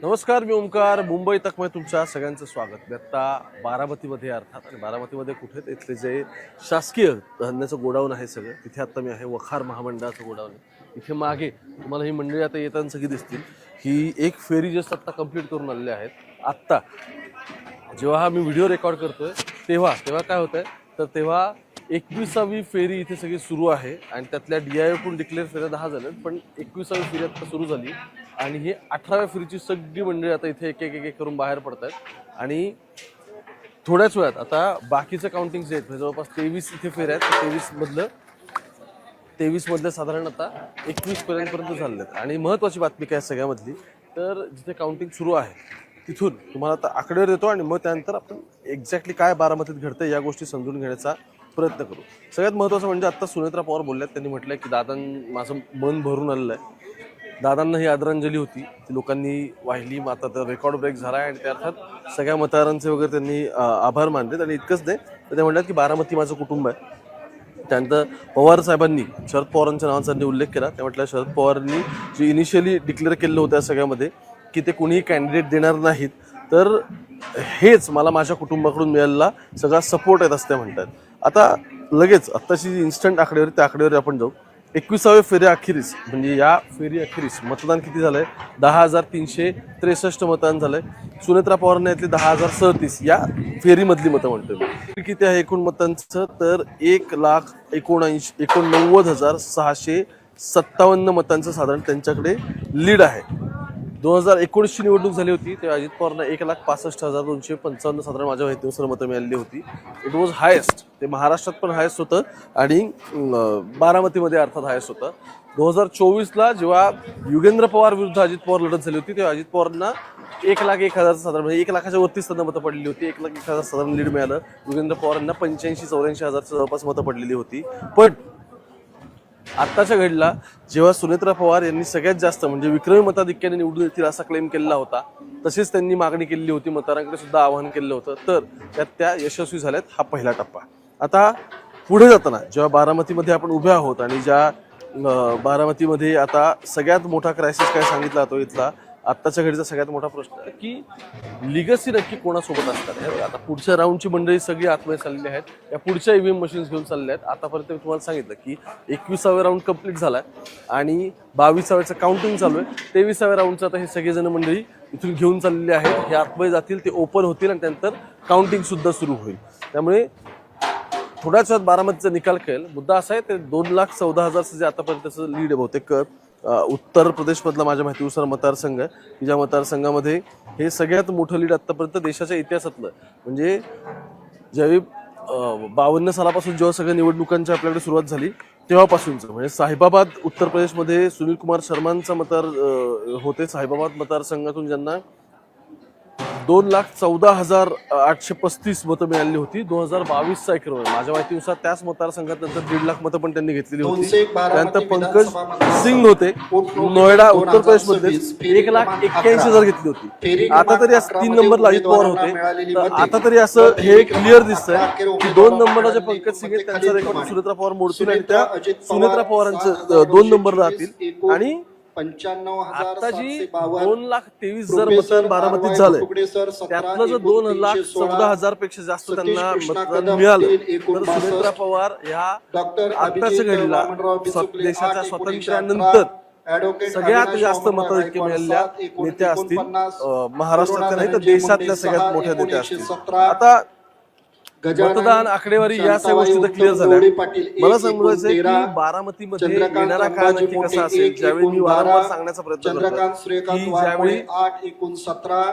नमस्कार, मी ओमकार. मुंबई तकमध्ये तुमच्या सगळ्यांचं स्वागत. मी आत्ता बारामतीमध्ये अर्थात आणि बारामतीमध्ये कुठे इथले जे शासकीय धान्याचं गोडाऊन आहे सगळं तिथे आत्ता मी आहे. वखार महामंडळाचं गोडाऊन आहे. इथे मागे तुम्हाला ही मंडळी आता येताना सगळी दिसतील. ही एक फेरी जस्ट आत्ता कंप्लीट करून आलेले आहेत. आत्ता जेव्हा हा मी व्हिडिओ रेकॉर्ड करतोय तेव्हा काय होतंय तर तेव्हा 21वी फेरी इथे सगळी सुरू आहे आणि त्यातल्या DIOकडून डिक्लेअर फेऱ्या 10 झाल्यात, पण 21वी फेरी आता सुरू झाली आणि ही 18व्या फेरीची सगळी मंडळी आता इथे एक एक करून बाहेर पडत आहेत आणि थोड्याच वेळात आता बाकीचं काउंटिंग जे आहेत जवळपास 23 इथे फेऱ्या आहेत. 23 मधलं साधारण आता 21 पर्यंत झालेलं आहेत. आणि महत्त्वाची बातमी काय सगळ्यामधली तर जिथे काउंटिंग सुरू आहे तिथून तुम्हाला आता आकडेवर देतो आणि मग त्यानंतर आपण एक्झॅक्टली काय बारामतीत घडतं या गोष्टी समजून घेण्याचा प्रयत्न करू. सगळ्यात महत्त्वाचं म्हणजे आत्ता सुनेत्रा पवार बोलल्यात. त्यांनी म्हटलं की माझं मन भरून आलेलं आहे. दादांना ही आदरांजली होती ती लोकांनी वाहिली. मग आता तर रेकॉर्ड ब्रेक झाला आहे आणि त्या अर्थात सगळ्या मतदारांचे वगैरे त्यांनी आभार मानलेत. आणि इतकंच नाही तर ते म्हणतात की बारामती माझं कुटुंब आहे. त्यानंतर पवार साहेबांनी शरद पवारांच्या नावाचा त्यांनी उल्लेख केला. ते म्हटलं शरद पवारांनी जे इनिशियली डिक्लेअर केलं होतं सगळ्यामध्ये की ते कोणीही कॅन्डिडेट देणार नाहीत, तर हेच मला माझ्या कुटुंबाकडून मिळालेला सगळा सपोर्ट आहे असं ते म्हणतात. आता लगेच आत्ताची जी इन्स्टंट आकडेवारी त्या आकडेवारी आपण जाऊ. 21व्या फेरी अखेरीस म्हणजे या फेरी अखेरीस मतदान किती झालंय? 10,363 मतदान झालंय. सुनेत्रा पवारांना यातली 10,037 या फेरीमधली मतं म्हणतोय मी. किती आहे एकूण मतांचं तर 1,79,657 मतांचं साधारण त्यांच्याकडे लीड आहे. 2019ची निवडणूक झाली होती तेव्हा अजित पवारांना 1,65,255 साधारण माझ्या माहितीनुसार मतं मिळाली होती. It was highest. ते महाराष्ट्रात पण हायेस्ट होतं आणि बारामतीमध्ये अर्थात हायेस्ट होतं. 2024ला जेव्हा युगेंद्र पवार विरुद्ध अजित पवार लढत झाली होती तेव्हा अजित पवारांना 1,01,000 साधारण म्हणजे 1,00,000च्या वरतीच त्यांना मतं पडलेली होती. 1,01,000 साधारण लीड मिळालं. युगेंद्र पवारांना 85-84,000 जवळपास मतं पडलेली होती. पण आत्ताच्या घडीला जेव्हा सुनेत्रा पवार यांनी सगळ्यात जास्त म्हणजे विक्रमी मताधिक्याने निवडून येतील असा क्लेम केलेला होता, तसेच त्यांनी मागणी केलेली होती, मतदारांकडे सुद्धा आवाहन केलं होतं, तर त्यात त्या यशस्वी झाल्यात. हा पहिला टप्पा. आता पुढे जाताना जेव्हा बारामतीमध्ये आपण उभे आहोत आणि ज्या बारामतीमध्ये आता सगळ्यात मोठा क्रायसिस काय सांगितला जातो इथला आत्ताच्या घडीचा सगळ्यात मोठा प्रश्न आहे की लिगसी नक्की कोणासोबत असतात. आता पुढच्या राऊंडची मंडळी सगळी आतमध्ये चाललेली आहेत. या पुढच्या EVM मशीन्स घेऊन चालल्या आहेत. आतापर्यंत मी तुम्हाला सांगितलं की 21वा राऊंड कंप्लीट झाला आणि 22व्याचं काउंटिंग चालू आहे. 23व्या राऊंडचं आता हे सगळेजण मंडळी इथून घेऊन चाललेले आहेत. हे आतमध्ये जातील, ते ओपन होतील आणि त्यानंतर काउंटिंग सुद्धा सुरू होईल. त्यामुळे थोड्याच वेळात बारामतीचा निकाल कळेल. मुद्दा असा आहे ते 2,14,000 जे आतापर्यंतचं लीड आहे बहुतेक उत्तर प्रदेशमधला माझ्या माहितीनुसार मतदारसंघ आहे की ज्या मतदारसंघामध्ये हे सगळ्यात मोठं लीड आत्तापर्यंत देशाच्या इतिहासातलं म्हणजे ज्यावेळी 52 सालापासून जेव्हा सगळ्या निवडणुकांची आपल्याकडे सुरुवात झाली तेव्हापासूनचं म्हणजे साहिबाबाद उत्तर प्रदेशमध्ये सुनील कुमार शर्मांचा मतदार होते. साहिबाबाद मतदारसंघातून ज्यांना 2,14,835 मतं मिळाली होती. 2022चा एक माझ्या माहितीनुसार त्याच मतदारसंघात नंतर 1.5 लाख मतं पण त्यांनी घेतलेली होती. त्यानंतर पंकज सिंग होते नोएडा उत्तर प्रदेशमध्ये 1,81,000 घेतली होती. आता तरी 3 नंबरला अजित पवार होते. आता तरी असं हे क्लिअर दिसतंय की 2 नंबरला जे पंकज सिंग आहेत त्यांचा रेकॉर्ड सुनेत्रा पवार मोडतील आणि त्या सुनेत्रा पवारांचं 2 नंबरला राहतील. आणि आता जी 2,23,000 जर मतदान बारामतीत झालंय त्यातलं जर 2,14,000 पेक्षा जास्त त्यांना मतदान मिळालं तर सुनेत्रा पवार ह्या आत्ताच घडला देशाच्या स्वातंत्र्यानंतर सगळ्यात जास्त मताधिक्य मिळालेल्या नेत्या असतील. महाराष्ट्रातल्या नाही तर देशातल्या सगळ्यात मोठ्या नेत्या असतील. आता मतदान आकडेवारी या सगळ्या गोष्टी तर क्लिअर झाल्या. मला सांगायचं की बारामतीमध्ये येणारा काळ नक्की कसा असेल. ज्यावेळी मी वारंवार सांगण्याचा प्रयत्न करतो की ज्यावेळी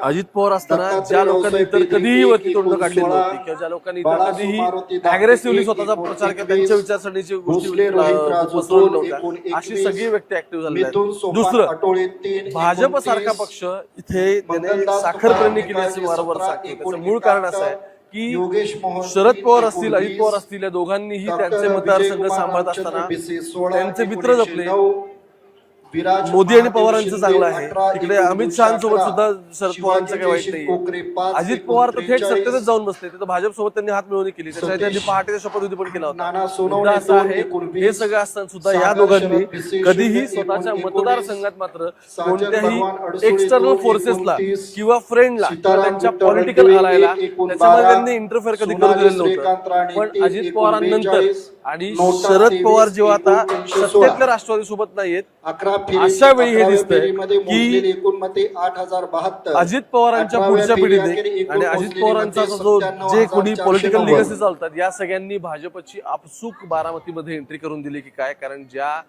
अजित पवार असताना ज्या लोकांनी इतर कधीही वरती तोंड काढलेली नव्हती किंवा ज्या लोकांनी इतर कधीही अग्रेसिव्हली स्वतःचा प्रचार केला त्यांच्या विचारसरणीची गोष्टी नव्हत्या अशी सगळी व्यक्ती ऍक्टिव्ह झालेली आहेत. दुसरं भाजप सारखा पक्ष इथे त्याने साखरप्रेमी केली असे वारंवार सांगतो. त्याचं मूळ कारण असं आहे की शरद पवार असतील अजित पवार असतील या दोघांनीही त्यांचे मतदारसंघ सांभाळत असताना त्यांचे मित्र जपले. मोदी आणि पवारांचं चांगलं आहे, तिकडे अमित शहासोबत सुद्धा शरद पवारांचं काही वाईट नाही. अजित पवार तर थेट सत्तेतच जाऊन बसले, तिथं भाजप सोबत त्यांनी हात मिळवणी केली, त्याच्या त्यांनी पहाटेचा शपथविधी पण केला होता. मुद्दा असा आहे, हे सगळं असताना सुद्धा या दोघांनी कधीही स्वतःच्या मतदारसंघात मात्र कोणत्याही एक्सटर्नल फोर्सेसला किंवा फ्रेंडला किंवा त्यांच्या पॉलिटिकल आलायला त्याच्यामध्ये त्यांनी इंटरफेअर कधी करू दिलेलं नव्हतं. पण अजित पवारांनंतर आणि शरद पवार जेव्हा आता सत्तेतल्या राष्ट्रवादी सोबत नाहीयेत, अशा वेळी हे दिसतंय की अजित पवारांच्या पुढच्या पिढीने आणि अजित पवारांचा जो जे कोणी पॉलिटिकल लिगसी चालतात या सगळ्यांनी भाजपची आपसूक बारामतीमध्ये एंट्री करून दिली की काय. कारण ज्या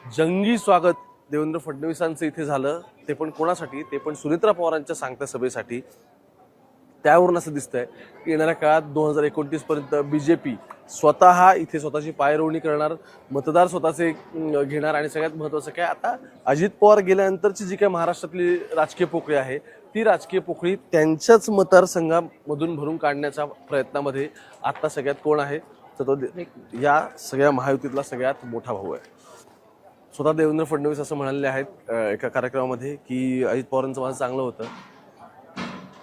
जंगी स्वागत देवेंद्र फडणवीसांचं इथे झालं, ते पण कोणासाठी, ते पण सुनेत्रा पवारांच्या सांगत्या सभेसाठी. त्यावरून असं दिसतंय की येणाऱ्या काळात 2029 पर्यंत बीजेपी स्वतः इथे स्वतःची पायरोवणी करणार, मतदार स्वतःचे घेणार. आणि सगळ्यात महत्त्वाचं काय, आता अजित पवार गेल्यानंतरची जी काय महाराष्ट्रातली राजकीय पोकळी आहे, ती राजकीय पोकळी त्यांच्याच मतदारसंघामधून भरून काढण्याच्या प्रयत्नामध्ये आता सगळ्यात कोण आहे, तर तो या सगळ्या महायुतीतला सगळ्यात मोठा भाऊ आहे. स्वतः देवेंद्र फडणवीस असं म्हणाले आहेत एका कार्यक्रमामध्ये की अजित पवारांचं माझं चांगलं होतं,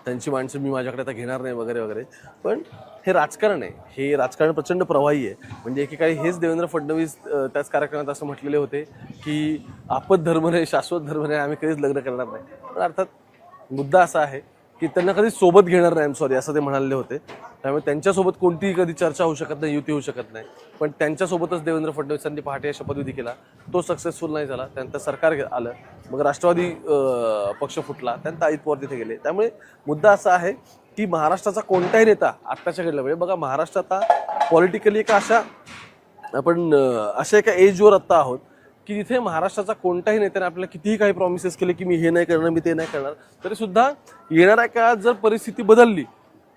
त्यांची माणसं मी माझ्याकडे आता घेणार नाही वगैरे वगैरे. पण हे राजकारण आहे, हे राजकारण प्रचंड प्रवाही आहे. म्हणजे एकेकाळी हेच देवेंद्र फडणवीस त्याच कार्यक्रमात असं म्हटलेले होते की आपद धर्म नाही, शाश्वत धर्म नाही, आम्ही कधीच लग्न करणार नाही. पण अर्थात मुद्दा असा आहे की त्यांना कधी सोबत घेणार नाही, सॉरी असं ते म्हणाले होते. त्यामुळे त्यांच्यासोबत कोणतीही कधी चर्चा होऊ शकत नाही, युती होऊ शकत नाही. पण त्यांच्यासोबतच देवेंद्र फडणवीसांनी पहाटे शपथविधी केला, तो सक्सेसफुल नाही झाला. त्यानंतर सरकार आलं, मग राष्ट्रवादी पक्ष फुटला, त्यानंतर अजित पवार तिथे गेले. त्यामुळे मुद्दा असा आहे की महाराष्ट्राचा कोणताही नेता आत्ताच्या घडला म्हणजे बघा, महाराष्ट्रात आता पॉलिटिकली एका अशा एका एजवर आत्ता आहोत की जिथे महाराष्ट्राचा कोणताही नेत्याने आपल्याला कितीही काही प्रॉमिसेस केले की मी हे नाही करणार, मी ते नाही करणार, तरी सुद्धा येणाऱ्या काळात जर परिस्थिती बदलली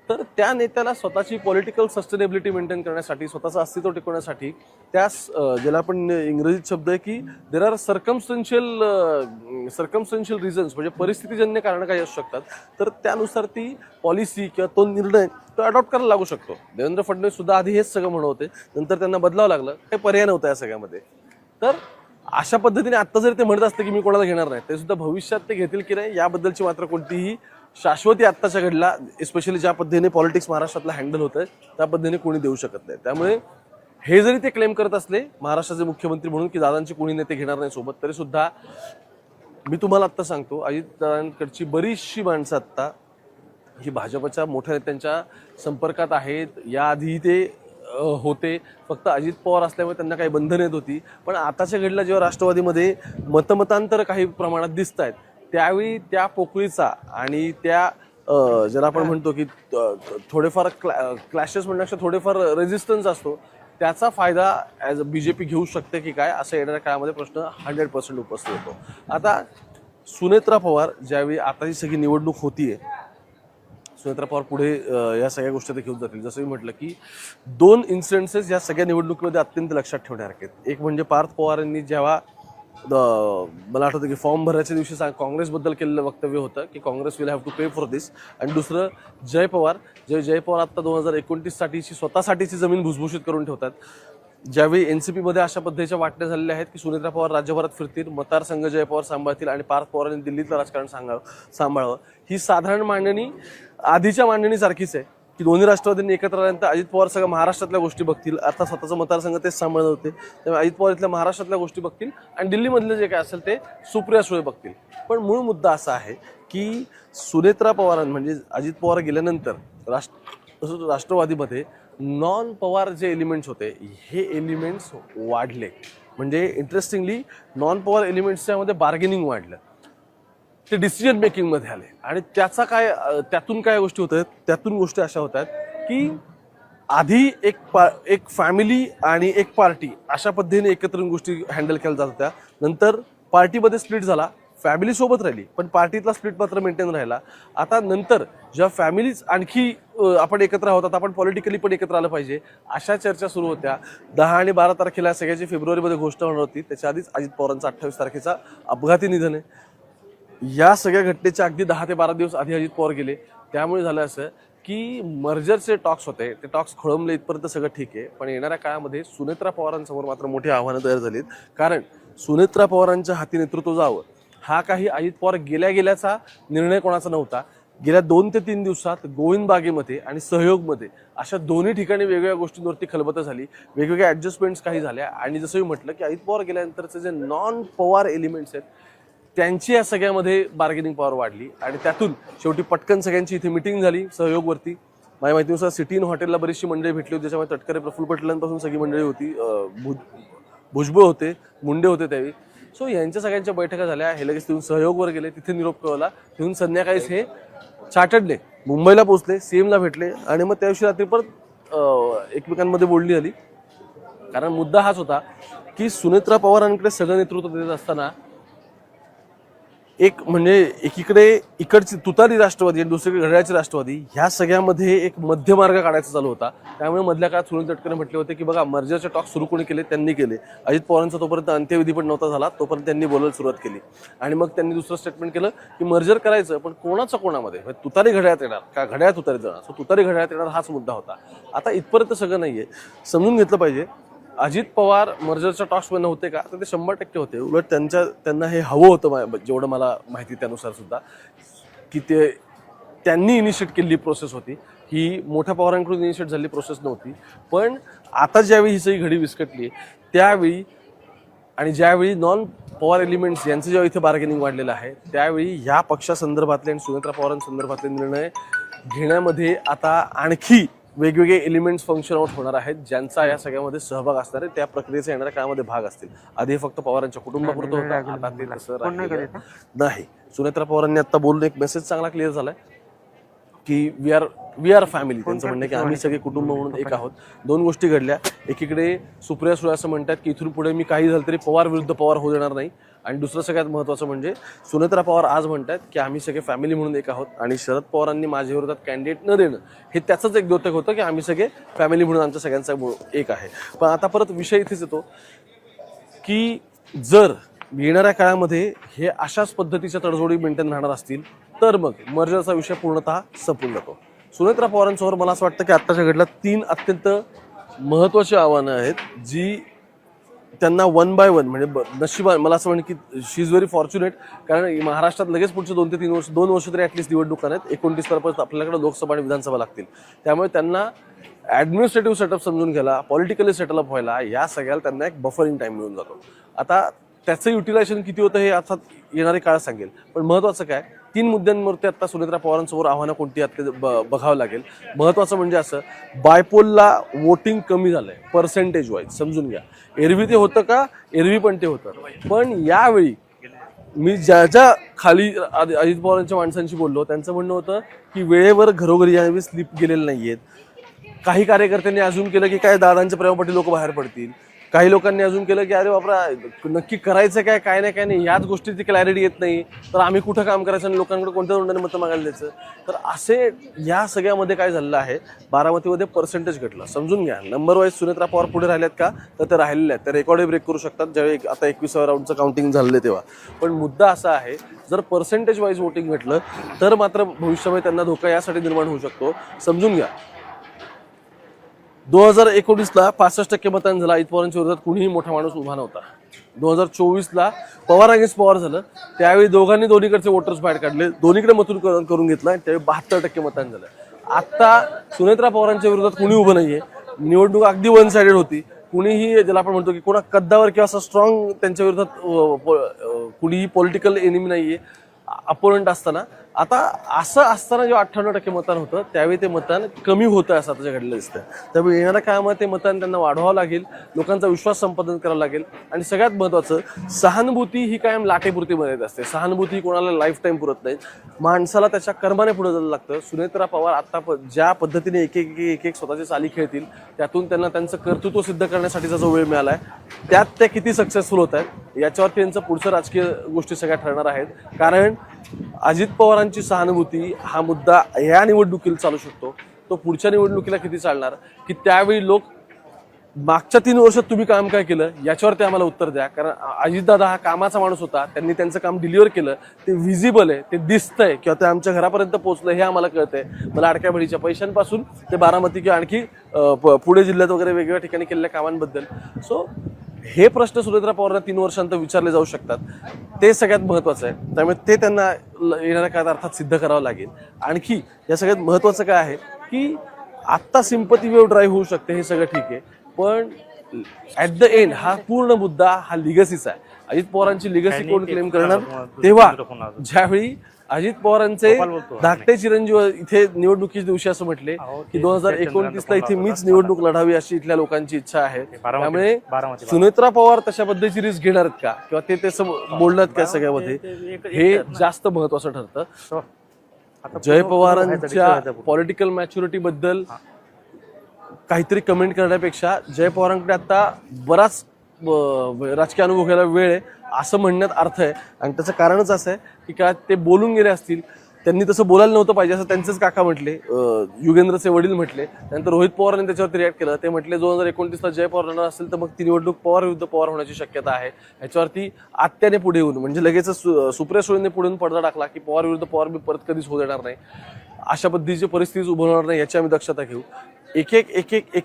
तर त्या नेत्याला स्वतःची पॉलिटिकल सस्टेनेबिलिटी मेंटेन करण्यासाठी, स्वतःचं अस्तित्व टिकवण्यासाठी, त्या ज्याला आपण इंग्रजीत शब्द आहे की देर आर सर्कमस्टन्शियल रिझन्स, म्हणजे परिस्थितीजन्य कारण काही असू शकतात, तर त्यानुसार ती पॉलिसी किंवा तो निर्णय तो अडॉप्ट करायला लागू शकतो. देवेंद्र फडणवीस सुद्धा आधी हेच सगळं म्हणत होते, नंतर त्यांना बदलावं लागलं, काही पर्याय नव्हता या सगळ्यामध्ये. तर अशा पद्धतीने आत्ता जरी ते म्हणत असते की मी कोणाला घेणार नाही, ते सुद्धा भविष्यात ते घेतील की नाही याबद्दलची मात्र कोणतीही शाश्वती आत्ताच्या घडला, स्पेशली ज्या पद्धतीने पॉलिटिक्स महाराष्ट्रातला हँडल होत आहे त्या पद्धतीने कोणी देऊ शकत नाही. त्यामुळे हे जरी ते क्लेम करत असले महाराष्ट्राचे मुख्यमंत्री म्हणून की दादांची कोणी नेते घेणार नाही सोबत, तरी सुद्धा मी तुम्हाला आत्ता सांगतो अजितदादांकडची बरीचशी माणसं आत्ता ही भाजपच्या मोठ्या नेत्यांच्या संपर्कात आहेत. याआधी ते होते, फक्त अजित पवार असल्यामुळे त्यांना काही बंधन येत होती. पण आताच्या घडीला जेव्हा राष्ट्रवादीमध्ये मतमतांतर काही प्रमाणात दिसत आहेत, त्यावेळी त्या पोकळीचा आणि त्या ज्याला आपण म्हणतो की थोडेफार क्लॅशेस म्हणण्यापेक्षा थोडेफार रेझिस्टन्स असतो, त्याचा फायदा ॲज अ बीजेपी घेऊ शकते की काय, असं येणाऱ्या काळामध्ये प्रश्न 100% उपस्थित होतो. आता सुनेत्रा पवार ज्यावेळी आता ही सगळी निवडणूक होतीये, सुनेत्रा पवार पुढे या सगळ्या गोष्टी ते घेऊन जातील. जसं मी म्हटलं की 2 इन्सिडेंसेस या सगळ्या निवडणुकीमध्ये अत्यंत लक्षात ठेवण्यासारखे आहेत. एक म्हणजे पार्थ पवार यांनी जेव्हा मला आठवतं की फॉर्म भरायच्या दिवशी काँग्रेसबद्दल केलेलं वक्तव्य होतं की Congress will have to pay for this. आणि दुसरं जय पवार आत्ता 2029 साठीची स्वतःसाठीची जमीन भुसभुशीत करून ठेवतात. ज्यावेळी एनसीपीमध्ये अशा पद्धतीच्या वाटण्या झालेल्या आहेत की सुनेत्रा पवार राज्यभरात फिरतील, मतदारसंघ जय पवार सांभाळतील आणि पार्थ पवारांनी दिल्लीतलं राजकारण सांभाळावं. ही साधारण मांडणी आधीच्या मांडणीसारखीच आहे की दोन्ही राष्ट्रवादींनी एकत्र आल्यानंतर अजित पवार सगळं महाराष्ट्रातल्या गोष्टी बघतील, अर्थात स्वतःचा मतदारसंघ तेच सांभाळत होते, त्यामुळे अजित पवार इथल्या महाराष्ट्रातल्या गोष्टी बघतील आणि दिल्लीमधलं जे काय असेल ते सुप्रिया सुळे बघतील. पण मूळ मुद्दा असा आहे की सुनेत्रा पवारांनी म्हणजे अजित पवार गेल्यानंतर राष्ट्रवादीमध्ये नॉन पवार जे एलिमेंट्स होते हे एलिमेंट्स वाढले. म्हणजे इंटरेस्टिंगली नॉन पवार एलिमेंट्सच्या मध्ये बार्गेनिंग वाढलं, ते डिसिजन मेकिंगमध्ये आले. आणि त्यातून काय गोष्टी होत आहेत, त्यातून गोष्टी अशा होत आहेत की आधी एक फॅमिली आणि एक पार्टी अशा पद्धतीने एकत्र गोष्टी हँडल केल्या जात होत्या. नंतर पार्टीमध्ये स्प्लिट झाला, फॅमिली सोबत राहिली पण पार्टीतला स्प्लिट मात्र मेंटेन राहिला. आता नंतर जेव्हा फॅमिलीज आणखी आपण एकत्र आहोत, आता आपण पॉलिटिकली पण एकत्र आलं पाहिजे अशा चर्चा सुरू होत्या. 10 आणि 12 तारखेला सगळ्याची फेब्रुवारीमध्ये घोषणा होणार होती, त्याच्या आधीच अजित पवारांचं 28 तारखेचा अपघाती निधन आहे. या सगळ्या घटनेच्या अगदी 10 ते 12 दिवस आधी अजित पवार गेले. त्यामुळे झालं असं की मर्जरचे टॉक्स होते, ते टॉक्स खोळंबले इथपर्यंत सगळं ठीक आहे. पण येणाऱ्या काळामध्ये सुनेत्रा पवारांसमोर मात्र मोठी आव्हानं तयार झालीत. कारण सुनेत्रा पवारांच्या हाती नेतृत्व जावं, हा काही अजित पवार गेल्याचा निर्णय कोणाचा नव्हता. गेल्या 2 ते 3 दिवसात गोविंद बागेमध्ये आणि सहयोगमध्ये अशा दोन्ही ठिकाणी वेगवेगळ्या गोष्टींवरती खलबतं झाली, वेगवेगळ्या ॲडजस्टमेंट्स काही झाल्या. आणि जसं मी म्हटलं की अजित पवार गेल्यानंतरचे जे नॉन पवार एलिमेंट्स आहेत त्यांची या सगळ्यामध्ये बार्गेनिंग पॉवर वाढली आणि त्यातून शेवटी पटकन सगळ्यांची इथे मिटिंग झाली सहयोगवरती. माझ्या माहितीनुसार सिटी इन हॉटेलला बरीचशी मंडळी भेटली होती, त्याच्यामध्ये तटकरे प्रफुल्ल पटेलांपासून सगळी मंडळी होती, भुजबळ होते, मुंडे होते त्यावेळी. सो यांच्या सगळ्यांच्या बैठका झाल्या. हे लगेच तिथून सहयोगवर गेले, तिथे निरोप कळवला. तिथून संध्याकाळीच हे चार्टर्डने मुंबईला पोहोचले, सीएमला भेटले आणि मग त्या दिवशी रात्री परत एकमेकांमध्ये बोलणी झाली. कारण मुद्दा हाच होता की सुनेत्रा पवारांकडे सगळं नेतृत्व देत असताना एक म्हणजे एकीकडे इकडची तुतारी राष्ट्रवादी आणि दुसरीकडे घड्याळाची राष्ट्रवादी ह्या सगळ्यामध्ये एक मध्यमार्ग काढायचा चालू होता. त्यामुळे मधल्या काळात सुनील तटकरे म्हटले होते की बघा, मर्जरचे टॉक सुरू कोणी केले, त्यांनी केले. अजित पवारांचा तोपर्यंत अंत्यविधी पण नव्हता झाला, तोपर्यंत त्यांनी बोलायला सुरुवात केली. आणि मग त्यांनी दुसरं स्टेटमेंट केलं की मर्जर करायचं, पण कोणाचं कोणामध्ये, तुतारी घड्याळात येणार का घड्याळ तुतारी जाणार. सो तुतारी घड्याळात येणार हाच मुद्दा होता. आता इथपर्यंत सगळं नाहीये, समजून घेतलं पाहिजे. अजित पवार मर्जरच्या टॉक्समध्ये नव्हते का, तर ते 100% होते. उलट त्यांना हे हवं होतं, जेवढं मला माहिती त्यानुसार सुद्धा, की त्यांनी इनिशिएट केलेली प्रोसेस होती. ही मोठ्या पवारांकडून इनिशिएट झालेली प्रोसेस नव्हती. पण आता ज्यावेळी ही सगळी घडी विस्कटली त्यावेळी आणि ज्यावेळी नॉन पवार एलिमेंट्स यांचं जेव्हा इथे बार्गेनिंग वाढलेलं आहे, त्यावेळी ह्या पक्षासंदर्भातले आणि सुनेत्रा पवारांसंदर्भातले निर्णय घेण्यामध्ये आता आणखी वेगवेगळे एलिमेंट्स फंक्शन आउट होणार आहेत, ज्यांचा या सगळ्यामध्ये सहभाग असणार आहे. त्या प्रक्रियेचा येणाऱ्या काळामध्ये भाग असतील. आधी फक्त पवारांच्या कुटुंबापुरतं होतं, आता ते तसं राहिलेलं नाही. सुनेत्रा पवारांनी आता बोलून एक मेसेज चांगला क्लिअर झालाय की वी आर फॅमिली. त्यांचं म्हणणं की आम्ही सगळे कुटुंब म्हणून एक आहोत. 2 गोष्टी घडल्या. एकीकडे सुप्रिया सुळे असं म्हणतात की इथून पुढे मी काही झालं तरी पवार विरुद्ध पवार होऊ देणार नाही. आणि दुसरं सगळ्यात महत्त्वाचं म्हणजे सुनेत्रा पवार आज म्हणतात की आम्ही सगळे फॅमिली म्हणून एक आहोत. आणि शरद पवारांनी माझ्या विरोधात कॅन्डिडेट न देणं हे त्याचंच एक द्योतक होतं की आम्ही सगळे फॅमिली म्हणून आमच्या सगळ्यांचा एक आहे. पण आता परत विषय इथेच येतो की जर येणाऱ्या काळामध्ये हे अशाच पद्धतीच्या तडजोडी मेंटेन राहणार असतील तर मग मर्जरचा विषय पूर्णतः संपून जातो. सुनेत्रा पवारांसमोर मला असं वाटतं की आत्ताच्या घडीला 3 अत्यंत महत्त्वाची आव्हानं आहेत, जी त्यांना 1 by 1 म्हणजे नशिबा मला असं म्हणणं की शी इज व्हेरी फॉर्च्युनेट. कारण महाराष्ट्रात लगेच पुढचे 2 ते 3 वर्ष 2 वर्ष तरी ॲटलिस्ट निवडणुका आहेत. 29 तारखेपर्यंत आपल्याकडे लोकसभा आणि विधानसभा लागतील. त्यामुळे त्यांना ॲडमिनिस्ट्रेटिव्ह सेटअप समजून घ्यायला, पॉलिटिकली सेटअप व्हायला, या सगळ्याला त्यांना एक बफरिंग टाईम मिळून जातो. आता त्याचं युटिलायझेशन किती होतं हे आता येणारे काळ सांगेल. पण महत्त्वाचं काय, 3 मुद्द्यांवरती आता सुनेत्रा पवारांसमोर आव्हानं कोणती आहेत ते बघावं लागेल. महत्त्वाचं म्हणजे असं, बायपोलला वोटिंग कमी झालंय पर्सेंटेज वाईज, समजून घ्या. एरवी ते होतं का, एरवी पण ते होतं. पण यावेळी मी ज्या खाली अजित पवारांच्या माणसांशी बोललो, त्यांचं म्हणणं होतं की वेळेवर घरोघरी यावेळी स्लिप गेलेले नाहीयेत. काही कार्यकर्त्यांनी अजून केलं की काय दादांच्या प्रेमापाठी लोक बाहेर पडतील. काही लोकांनी अजून केलं की अरे बापरा, नक्की करायचं काय नाही, याच गोष्टीची क्लॅरिटी येत नाही, तर आम्ही कुठं काम करायचं आणि लोकांकडे कोणत्या तोंडाने मतं मागायला द्यायचं. तर असे या सगळ्यामध्ये काय झालेलं आहे, बारामतीमध्ये पर्सेंटेज घटलं. समजून घ्या, नंबर वाईज सुनेत्रा पवार पुढे राहिल्यात का, तर ते राहिलेले आहेत. ते रेकॉर्डही ब्रेक करू शकतात ज्यावेळी आता 21व्या राऊंडचं काउंटिंग झालेलं तेव्हा. पण मुद्दा असा आहे, जर पर्सेंटेज वाईज वोटिंग घटलं तर मात्र भविष्यामध्ये त्यांना धोका यासाठी निर्माण होऊ शकतो. समजून घ्या, 2019ला 65% मतदान झालं. अजित पवारांच्या विरोधात कुणीही मोठा माणूस उभा नव्हता. 2024ला पवार अगेन्स्ट पवार झालं, त्यावेळी दोघांनी दोन्हीकडचे वोटर्स बाहेर काढले, दोन्हीकडे मतून करून घेतला आणि त्यावेळी 72% मतदान झालं. आता सुनेत्रा पवारांच्या विरोधात कुणी उभं नाहीये. निवडणूक अगदी 1 साइडेड होती. कुणीही, ज्याला आपण म्हणतो की कोणा कद्दावर किंवा असं स्ट्रॉंग त्यांच्या विरोधात कुणीही पॉलिटिकल एनिमी नाहीये अपोनंट असताना. आता असं असताना जेव्हा 98% मतदान होतं, त्यावेळी ते मतदान कमी होतं असं आता घडलं दिसतं. त्यामुळे येणाऱ्या काळामध्ये ते मतदान त्यांना वाढवावं लागेल, लोकांचा विश्वास संपादन करावा लागेल. आणि सगळ्यात महत्त्वाचं, सहानुभूती ही कायम लाटेपुरती मर्यादित असते. सहानुभूती कोणाला लाईफ टाईम पुरत नाही, माणसाला त्याच्या कर्माने पुढे जायला लागतं. सुनेत्रा पवार आता ज्या पद्धतीने एक स्वतःची चाली खेळतील, त्यातून त्यांना त्यांचं कर्तृत्व सिद्ध करण्यासाठीचा जो वेळ मिळाला आहे, त्यात त्या किती सक्सेसफुल होत आहेत याच्यावरती त्यांचं पुढचं राजकीय गोष्टी सगळ्या ठरणार आहेत. कारण अजित पवारांची सहानुभूती हा मुद्दा या निवडणुकीला चालू शकतो, तो पुढच्या निवडणुकीला किती चालणार, की त्यावेळी लोक मागच्या 3 वर्षात तुम्ही काम काय केलं याच्यावरती आम्हाला उत्तर द्या. कारण अजितदादा हा कामाचा माणूस होता, त्यांनी त्यांचं काम डिलिव्हर केलं, ते व्हिजिबल आहे, ते दिसतंय किंवा ते आमच्या घरापर्यंत पोहोचलं हे आम्हाला कळतंय. मला अडक्या बळीच्या पैशांपासून ते बारामती किंवा आणखी पुणे जिल्ह्यात वगैरे वेगवेगळ्या ठिकाणी केलेल्या कामांबद्दल. सो हे प्रश्न सुनेत्रा पवारांना 3 वर्षांत विचारले जाऊ शकतात, ते सगळ्यात महत्वाचं आहे. त्यामुळे ते त्यांना येणाऱ्या काळात अर्थात सिद्ध करावं लागेल. आणखी या सगळ्यात महत्वाचं काय आहे की आत्ता सिंपती वेव्ह ड्राईव्ह होऊ शकते, हे सगळं ठीक आहे, पण ऍट द एंड हा पूर्ण मुद्दा हा लिगसीचा आहे. अजित पवारांची लिगसी कोण क्लेम करणार, तेव्हा ज्यावेळी अजित पवारांचे धाकटे चिरंजीव इथे निवडणुकीच्या दिवशी असं म्हटले की 2029ला इथे मीच निवडणूक लढावी अशी इथल्या लोकांची इच्छा आहे. त्यामुळे सुनेत्रा पवार तशा पद्धतीची रिस्क घेणार आहेत का किंवा ते तसं बोलणार का सगळ्यामध्ये, हे जास्त महत्वाचं ठरतं. जय पवारांच्या पॉलिटिकल मॅच्युरिटी बद्दल काहीतरी कमेंट करण्यापेक्षा जय पवारांकडे आता बराच राजकीय अनुभव घ्यायला वेळ आहे असं म्हणण्यात अर्थ आहे. आणि त्याचं कारणच असं आहे की काय ते बोलून गेले असतील, त्यांनी तसं बोलायला नव्हतं पाहिजे असं त्यांचेच काका म्हटले, युगेंद्रचे वडील म्हटले. त्यानंतर रोहित पवारांनी त्याच्यावरती रिॲक्ट केलं. ते म्हटले 2029ला जय पवार राहणार असेल तर मग ती निवडणूक पवार विरुद्ध पवार होण्याची शक्यता आहे. याच्यावरती आत्याने पुढे येऊन म्हणजे लगेच सुप्रिया सुळेंनी पुढे येऊन पडदा टाकला की पवार विरुद्ध पवार मी परत कधीच होऊ देणार नाही, अशा पद्धतीची परिस्थिती उभवणार नाही, याची आम्ही दक्षता घेऊ. एक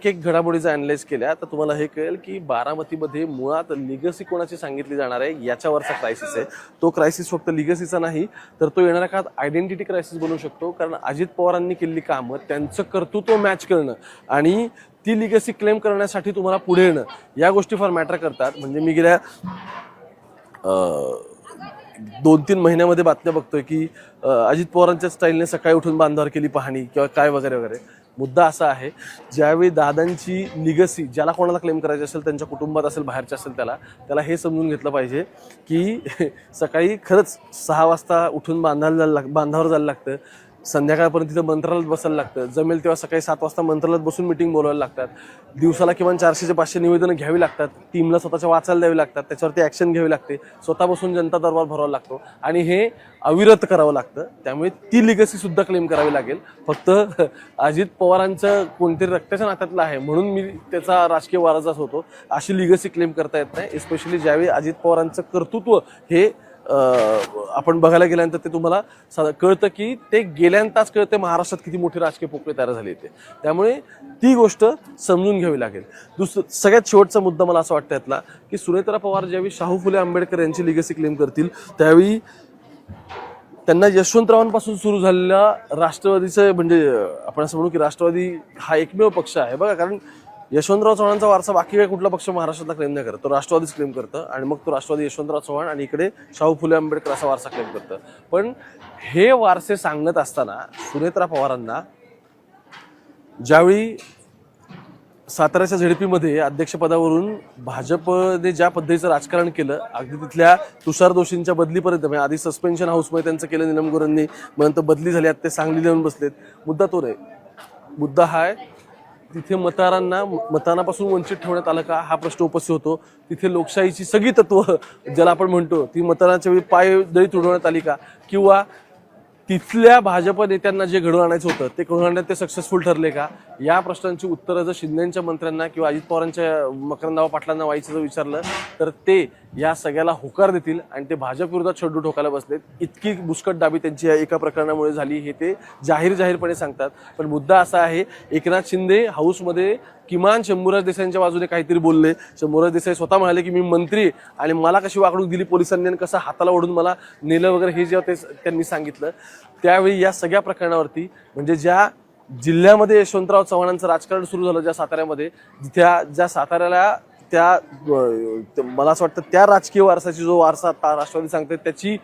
एक घडामोडीचा अॅनलाइज केल्या तर तुम्हाला हे कळेल की बारामतीमध्ये मुळात लिगसी कोणाची सांगितली जाणार आहे याच्यावरचा क्रायसिस आहे. तो क्रायसिस फक्त लिगसीचा नाही तर तो येणाऱ्या काळात आयडेंटिटी क्रायसिस बनू शकतो. कारण अजित पवारांनी केलेली कामं, त्यांचं कर्तृत्व मॅच करणं आणि ती लिगसी क्लेम करण्यासाठी तुम्हाला पुढे येणं, या गोष्टी फार मॅटर करतात. म्हणजे मी गेल्या 2-3 महिन्यामध्ये बातम्या बघतोय की अजित पवारांच्या स्टाईलने सकाळी उठून बांधावर केली पाहणी किंवा काय वगैरे वगैरे. मुद्दा असा आहे, ज्यावेळी दादांची लिगसी ज्याला कोणाला क्लेम करायची असेल, त्यांच्या कुटुंबात असेल, बाहेरच्या असेल, त्याला हे समजून घेतलं पाहिजे की सकाळी खरंच 6 वाजता उठून बांधावर जायला लागतं, संध्याकाळपर्यंत तिथं मंत्रालयात बसायला लागतं, जमेल तेव्हा सकाळी 7 वाजता मंत्रालयात बसून मिटिंग बोलवायला लागतात, दिवसाला किमान 400 ते 500 निवेदनं घ्यावी लागतात, टीमला स्वतःच्या वाचायला द्यावी लागतात, त्याच्यावरती ॲक्शन घ्यावी लागते, स्वतः बसून जनता दरबार भरावा लागतो आणि हे अविरत करावं लागतं. त्यामुळे ती लिगसी सुद्धा क्लेम करावी लागेल. फक्त अजित पवारांचं कोणतरी रक्ताच्या नात्यातलं आहे म्हणून मी त्याचा राजकीय वारसाच होतो अशी लिगसी क्लेम करता येत नाही. एस्पेशली ज्यावेळी अजित पवारांचं कर्तृत्व हे आपण बघायला गेल्यानंतर ते तुम्हाला कळतं की ते गेल्यानंतरच कळते महाराष्ट्रात किती मोठी राजकीय पोकळी तयार झाली ते. त्यामुळे ती गोष्ट समजून घ्यावी लागेल. सगळ्यात शेवटचा मुद्दा मला असं वाटतं यातला की सुनेत्रा पवार ज्यावेळी शाहू फुले आंबेडकर यांची लिगसी क्लेम करतील त्यावेळी त्यांना यशवंतरावांपासून सुरू झालेल्या राष्ट्रवादीचं, म्हणजे आपण असं म्हणू की राष्ट्रवादी हा एकमेव पक्ष आहे बघा. कारण यशवंतराव चव्हाणांचा वारसा बाकी काही कुठला पक्ष महाराष्ट्रातला क्लेम नाही करत, तो राष्ट्रवादीच क्लेम करतं आणि मग तो राष्ट्रवादी यशवंतराव चव्हाण आणि इकडे शाहू फुले आंबेडकर असा वारसा क्लेम करतं. पण हे वारसे सांगत असताना सुनेत्रा पवारांना ज्यावेळी साताऱ्याच्या झेडपीमध्ये अध्यक्षपदावरून भाजपने ज्या पद्धतीचं राजकारण केलं, अगदी तिथल्या तुषार दोशींच्या बदलीपर्यंत, म्हणजे आधी सस्पेन्शन हाऊसमध्ये त्यांचं केलं नीलम गोऱ्हेंनी, मग नंतर बदली झाली, आता ते सांगली येऊन बसलेत. मुद्दा तो नाही. मुद्दा हा आहे तिथे मतदारांना मतदानापासून वंचित ठेवण्यात आलं का हा प्रश्न उपस्थित होतो. तिथे लोकशाहीची सगळी तत्व ज्याला आपण म्हणतो ती मतदानाच्या वेळी पायदळी तुडवण्यात आली का, किंवा तिथल्या भाजप नेत्यांना जे घडवून आणायचं होतं ते घडवून आणण्यात ते सक्सेसफुल ठरले का, या प्रश्नांची उत्तरं जर शिंदेच्या मंत्र्यांना किंवा अजित पवारांच्या मकरंदराव पाटलांना व्हायचं जर विचारलं तर ते या सगळ्याला होकार देतील आणि ते भाजप विरोधात छड्डू ठोकायला बसलेत. इतकी बुसकट दाबी त्यांची या एका प्रकरणामुळे झाली हे ते जाहीरपणे सांगतात. पण मुद्दा असा आहे, एकनाथ शिंदे हाऊसमध्ये किमान शंभूराज देसाईंच्या बाजूने काहीतरी बोलले. शंभूराज देसाई स्वतः म्हणाले की मी मंत्री आणि मला कशी वागणूक दिली पोलिसांनी आणि कसं हाताला ओढून मला नेलं वगैरे, हे जेव्हा ते त्यांनी सांगितलं त्यावेळी या सगळ्या प्रकरणावरती, म्हणजे ज्या जिल्ह्यामध्ये यशवंतराव चव्हाणांचं राजकारण सुरू झालं, ज्या साताऱ्यामध्ये, ज्या साताऱ्याला त्या मला असं वाटतं त्या राजकीय वारसाची जो वारसा आता राष्ट्रवादी सांगते त्याची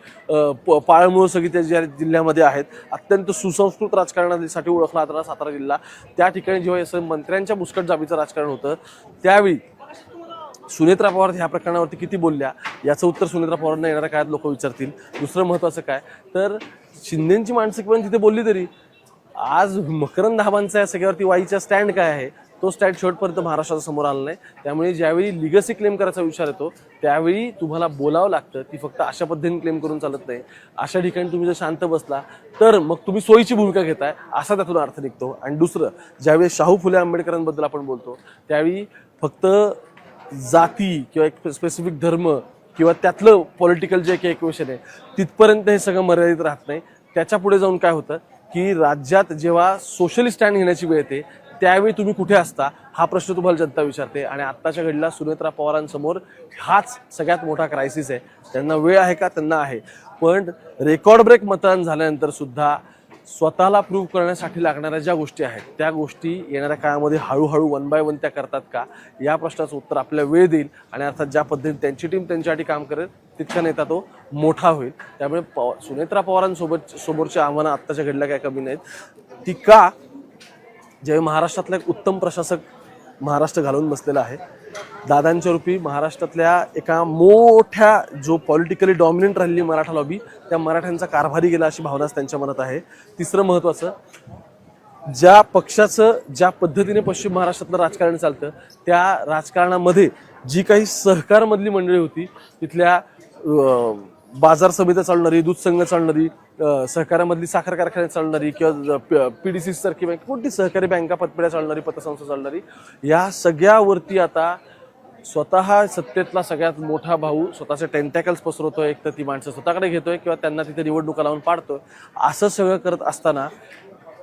पाळमुळं सगळी त्या ज्या जिल्ह्यामध्ये आहेत, अत्यंत सुसंस्कृत राजकारणासाठी ओळखला जाणारा सातारा जिल्हा, त्या ठिकाणी जेव्हा मंत्र्यांच्या मुस्कट जाबीचं राजकारण होतं त्यावेळी सुनेत्रा पवार ह्या प्रकरणावरती किती बोलल्या याचं उत्तर सुनेत्रा पवारांना येणाऱ्या काळात लोक विचारतील. दुसरं महत्त्वाचं काय तर शिंदेची माणसं किंवा तिथे बोलली तरी आज मकरंद दाभांचा या सगळ्यावरती वाईचा स्टँड काय आहे तो स्टँड शेवटपर्यंत महाराष्ट्राच्या समोर आला नाही. त्यामुळे ज्यावेळी लिगसी क्लेम करायचा विचार येतो त्यावेळी तुम्हाला बोलावं लागतं. ती फक्त अशा पद्धतीने क्लेम करून चालत नाही. अशा ठिकाणी तुम्ही जर शांत बसला तर मग तुम्ही सोयीची भूमिका घेताय असा त्यातून अर्थ निघतो. आणि दुसरं, ज्यावेळी शाहू फुले आंबेडकरांबद्दल आपण बोलतो त्यावेळी फक्त जाती किंवा एक स्पेसिफिक धर्म किंवा त्यातलं पॉलिटिकल जे काही इक्वेशन आहे तिथपर्यंत हे सगळं मर्यादित राहत नाही. त्याच्या पुढे जाऊन काय होतं की राज्यात जेव्हा सोशलिस्ट स्टँड घेण्याची वेळ येते त्यावेळी तुम्ही कुठे असता हा प्रश्न तुम्हाला जनता विचारते. आणि आत्ताच्या घडीला सुनेत्रा पवारांसमोर हाच सगळ्यात मोठा क्रायसिस आहे. त्यांना वेळ आहे का? त्यांना आहे, पण रेकॉर्ड ब्रेक मतदान झाल्यानंतर सुद्धा स्वतःला प्रूव्ह करण्यासाठी लागणाऱ्या ज्या गोष्टी आहेत त्या गोष्टी येणाऱ्या काळामध्ये हळूहळू 1 बाय 1 त्या करतात का, या प्रश्नाचं उत्तर आपल्याला वेळ देईल. आणि अर्थात ज्या पद्धतीने त्यांची टीम त्यांच्यासाठी काम करेल तितका नेता तो मोठा होईल. त्यामुळे सुनेत्रा समोरची आव्हानं आत्ताच्या घडल्या काय कमी नाहीत. ती का? ज्यावेळी महाराष्ट्रातला एक उत्तम प्रशासक महाराष्ट्र घालून बसलेला आहे, दादांच्या रूपी महाराष्ट्रातल्या एका मोठ्या जो पॉलिटिकली डॉमिनंट राहिलेली मराठा लॉबी, त्या मराठ्यांचा कारभारी गेला अशी भावनाच त्यांच्या मनात आहे. तिसरं महत्त्वाचं, ज्या पक्षाचं ज्या पद्धतीने पश्चिम महाराष्ट्रातलं राजकारण चालतं त्या राजकारणामध्ये जी काही सहकारमधली मंडळी होती, तिथल्या बाजार समित्या चालणारी, दूध संघ चालणारी, सहकारामधली साखर कारखाने चालणारी किंवा PDC सारखी बँक, कोणती सहकारी बँका पतपेढ्या चालणारी, पतसंस्था चालणारी, या सगळ्यावरती आता स्वतः सत्तेतला सगळ्यात मोठा भाऊ स्वतःचे टेंटॅकल्स पसरवतोय. एक तर ती माणसं स्वतःकडे घेतोय किंवा त्यांना तिथे निवडणुका लावून पाडतोय. असं सगळं करत असताना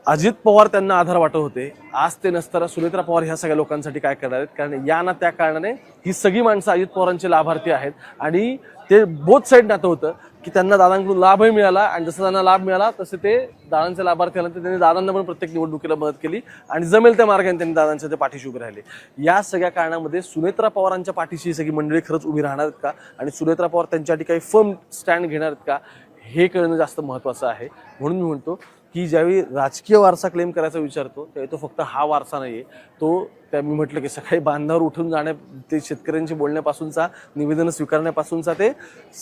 अजित पवार त्यांना आधार वाटत होते. आज ते नसताना सुनेत्रा पवार ह्या सगळ्या लोकांसाठी काय करणार आहेत? कारण या ना त्या कारणाने ही सगळी माणसं अजित पवारांचे लाभार्थी आहेत. आणि ते बोथ साईड नातं होतं की त्यांना दादांकडून लाभही मिळाला आणि जसं त्यांना लाभ मिळाला तसे ते दादांचे लाभार्थी आल्यानंतर त्यांनी दादांना पण प्रत्येक निवडणुकीला मदत केली आणि जमेल त्या मार्गाने त्यांनी दादांच्या ते पाठीशी उभे राहिले. या सगळ्या कारणामध्ये सुनेत्रा पवारांच्या पाठीशी ही सगळी मंडळी खरंच उभी राहणार आहेत का आणि सुनेत्रा पवार त्यांच्यासाठी काही फर्म स्टँड घेणार आहेत का, हे कळणं जास्त महत्त्वाचं आहे. म्हणून मी म्हणतो की ज्यावेळी राजकीय वारसा क्लेम करायचा विचारतो त्यावेळी तो फक्त हा वारसा नाहीये, तो त्या मी म्हटलं की सकाळी बांधावर उठून जाण्या ते शेतकऱ्यांशी बोलण्यापासूनचा, निवेदनं स्वीकारण्यापासूनचा ते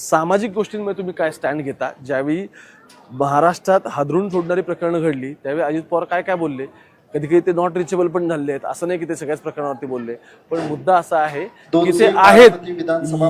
सामाजिक गोष्टींमध्ये तुम्ही काय स्टँड घेता. ज्यावेळी महाराष्ट्रात हादरून सोडणारी प्रकरणं घडली त्यावेळी अजित पवार काय काय बोलले, कधी कधी ते नॉट रिचेबल पण झाले आहेत. असं नाही की ते सगळ्याच प्रकरणावरती बोलले, पण मुद्दा असा आहे की ते आहेत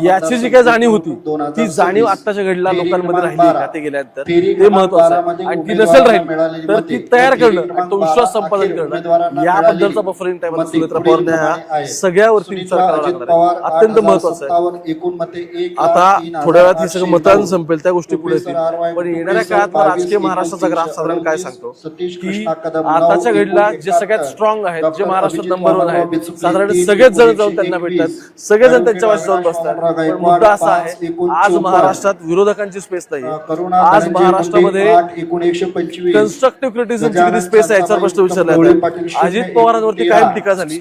याची जी काही जाणीव होती ती जाणीव आत्ताच्या घडीला लोकांमध्ये राहिली का ते गेल्यानंतर ते महत्वाचं आहे. आणि ती नसेल राहिली तर ती तयार करणं आणि तो विश्वास संपादन करणं याबद्दलचा बफरिंग टाइम सुनेत्रा पवार सगळ्यावरती विचार करावा लागणार आहे. अत्यंत महत्वाचं आहे. आता थोड्या वेळात हे सगळं मतदान संपेल, त्या गोष्टी पुढे येतील, पण येणाऱ्या काळात राजकीय महाराष्ट्राचा ग्राफ साधारण काय सांगतो की आताच्या घडीला जे सगळ्यात स्ट्रॉंग आहेत, जे महाराष्ट्रात नंबर 1 आहेत, साधारण सगळेच जण जाऊन त्यांना भेटतात, सगळेजण त्यांच्या वाशी जाऊन बसतात. पण मुद्दा असा आहे आज महाराष्ट्रात विरोधकांची स्पेस नाही. आज महाराष्ट्रामध्ये कन्स्ट्रक्टिव्ह क्रिटिसिझमची किती स्पेस आहे याचा प्रश्न विचारला. अजित पवारांवरती कायम टीका झाली,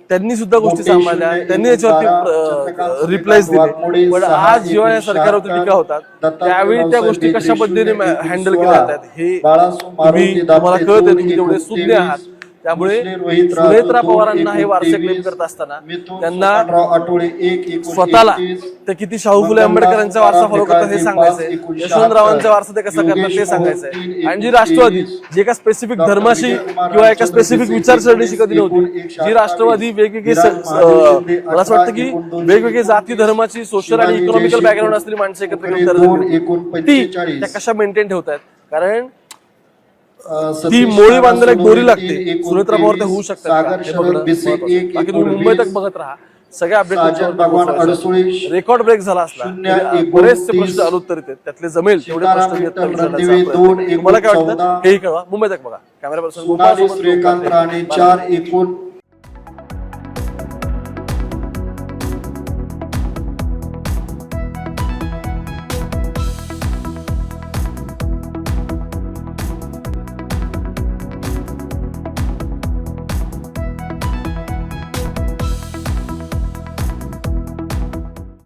त्यांनी सुद्धा गोष्टी सांभाळल्या, त्यांनी याच्यावरती रिप्लायज दिले. पण आज जेव्हा या सरकारवरती टीका होतात त्यावेळी त्या गोष्टी कशा पद्धतीने हँडल केल्या जातात हे तुम्हाला कळत आहे. तुम्ही तेवढे सुज्ञ आहात. त्यामुळे सुनेत्रा पवारांना हे वारसे क्लेम करत असताना त्यांना स्वतःला ते किती शाहू फुले आंबेडकरांचा वारसा फॉलो करतात हे सांगायचंय, यशवंतरावांचा वारसा ते कसा करतात ते सांगायचंय. आणि जी राष्ट्रवादी जी एका स्पेसिफिक धर्माशी किंवा एका स्पेसिफिक विचारसरणीशी कधी नव्हती, जी राष्ट्रवादी वेगवेगळी मला असं वाटतं की वेगवेगळी जाती धर्माची सोशल आणि इकॉनॉमिकल बॅकग्राऊंड असलेली माणसं एकत्र घेऊन ती त्या कशा मेंटेन ठेवतात. कारण ती मोळी बांधायला एक दोरी लागते. सुनेत्रा पवार ते होऊ शकतात. बाकी तुम्ही मुंबई तक बघत राहा, सगळ्या अपडेट. रेकॉर्ड ब्रेक झाला असला बरेचसे प्रश्न अनुत्तरित आहेत, त्यातले जमेल तेवढे प्रश्न तुम्हाला काय वाटतं हेही कळवा. मुंबई तक बघा. Camera person